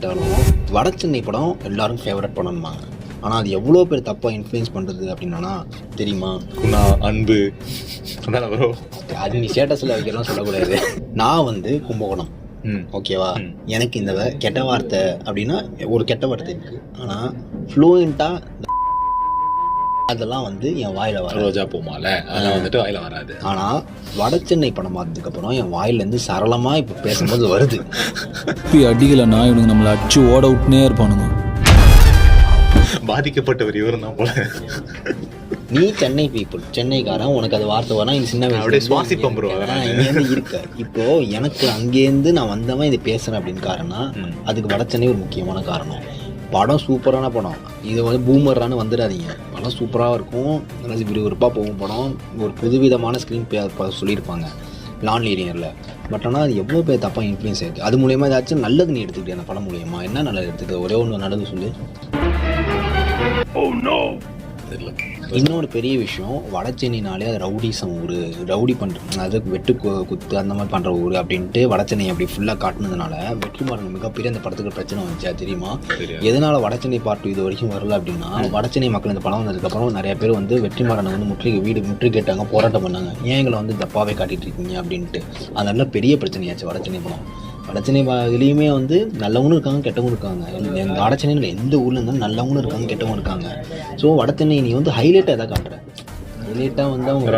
எடுத்துக்கிட்டாலும் வட சென்னை படம் எல்லாரும் ஃபேவரட் படம்பாங்க. ஆனால் அது எவ்வளோ பேர் தப்பாக இன்ஃப்ளூயன்ஸ் பண்ணுறது அப்படின்னா தெரியுமா? குணா, அன்பு, ப்ரோ அது நீ ஸ்டேட்டஸில் வைக்கலாம் சொல்லக்கூடாது. நான் வந்து கும்பகோணம், ஓகேவா? எனக்கு இந்த கெட்ட வார்த்தை அப்படின்னா ஒரு கெட்ட வார்த்தை இருக்குது, ஆனால் ஃப்ளூயண்ட்டாக அதெல்லாம் வந்து என் வாயில் வர ரோஜா பூமால அதெல்லாம் வந்துட்டு வாயில வராது. ஆனால் வட சென்னை படம் பார்த்ததுக்கப்புறம் என் வாயிலேருந்து சரளமாக இப்போ பேசும்போது வருது. அடிக்கலைன்னா இவனுங்க நம்மளை அடிச்சு ஓட விட்டுனே இருப்பானுங்க. பாதிக்கப்பட்டவர் இவரும் தான் போல. நீ சென்னை பீப்புள், சென்னைக்காரன், உனக்கு அது வார்த்தை வரா, இது சின்ன அப்படியே சுவாசிப்பம் ப்ரோ. இங்கேருந்து இருக்க இப்போ எனக்கு அங்கேருந்து நான் வந்தவன் இது பேசுகிறேன் அப்படின்னு காரணம், அதுக்கு வட சென்னை ஒரு முக்கியமான காரணம். படம் சூப்பரான படம், இது வந்து பூமர்ரான்னு வந்துடாதீங்க. படம் சூப்பராக இருக்கும், நல்லா விறுவிறுப்பாக போகும் படம். ஒரு புதுவிதமான ஸ்க்ரீன் சொல்லியிருப்பாங்க லான் லீனியரில். பட் ஆனால் அது எவ்வளோ பேர் தப்பாக இன்ஃப்ளூயன்ஸ் ஆயிருக்கு. அது மூலயமா ஏதாச்சும் நல்லது நீ எடுத்துக்கிட்டே அந்த படம் மூலியமா என்ன நல்லது எடுத்துக்கிட்ட? ஒரே ஒன்று நல்லது சொல்லு. இன்னொரு பெரிய விஷயம், வட சென்னைனாலே அது ரவுடிசம் ஊர், ரவுடி பண்ணுறது, அது வெட்டு குத்து அந்த மாதிரி பண்ணுற ஊர் அப்படின்ட்டு வட சென்னை அப்படி ஃபுல்லாக காட்டினதுனால வெற்றிமாறன் மிகப்பெரிய அந்த படத்துக்கு பிரச்சனை வந்துச்சா தெரியுமா? எதனால் வட சென்னை பார்ட் இது வரைக்கும் வரல அப்படின்னா, வட சென்னை மக்கள் இந்த படம் வந்ததுக்கப்புறம் நிறைய பேர் வந்து வெற்றிமாறனை வந்து முற்றுகையிட்டாங்க, போராட்டம் பண்ணாங்க. ஏன் எங்களை வந்து தப்பாகவே காட்டிகிட்டு இருக்கீங்க அப்படின்ட்டு. அதனால பெரிய பிரச்சனையாச்சு வட சென்னை படம். வடச்சென்னை இதுலேயுமே வந்து நல்லவங்களும் இருக்காங்க, கெட்டவங்களும் இருக்காங்க. எங்கள் வடச்சென்னையில் எந்த ஊரில் இருந்தாலும் நல்லவங்களும் இருக்காங்க, கெட்டவங்களும் இருக்காங்க. ஸோ வடச்சென்னை நீ வந்து ஹைலைட்டாக எதாவது காட்டுற, ஹைலைட்டாக வந்து அவங்க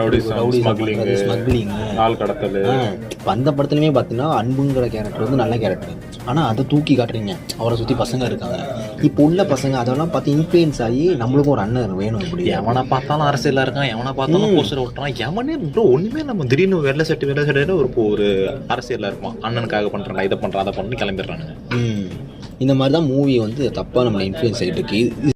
ஸ்மக்லிங், ஆள் கடத்தல். அந்த படத்துலையுமே பார்த்தீங்கன்னா அன்புங்கிற கேரக்டர் வந்து நல்ல கேரக்டர், ஆனால் அதை தூக்கி காட்டுறீங்க. அவரை சுற்றி பசங்க இருக்காங்க, இப்போ உள்ள பசங்க அதெல்லாம் பார்த்து இன்ஃப்ளூயன்ஸ் ஆகி நம்மளுக்கும் ஒரு அண்ணன் வேணும். இப்படி எவனை பார்த்தாலும் அரசியலாக இருக்கான், எவனை பார்த்தாலும் போஸ்டர் ஓட்டுறான். எவனே ப்ரோ ஒன்றுமே நம்ம திடீர்னு வெள்ளை சட்டை ஒரு அரசியலாக இருப்பான், அண்ணனுக்காக பண்ணுறான், இதை பண்ணுறான், அதை பண்ணி கிளம்பிடுறானுங்க. இந்த மாதிரி தான் மூவி வந்து தப்பாக நம்மளை இன்ஃப்ளூயன்ஸ் ஆகிட்டு இருக்கு.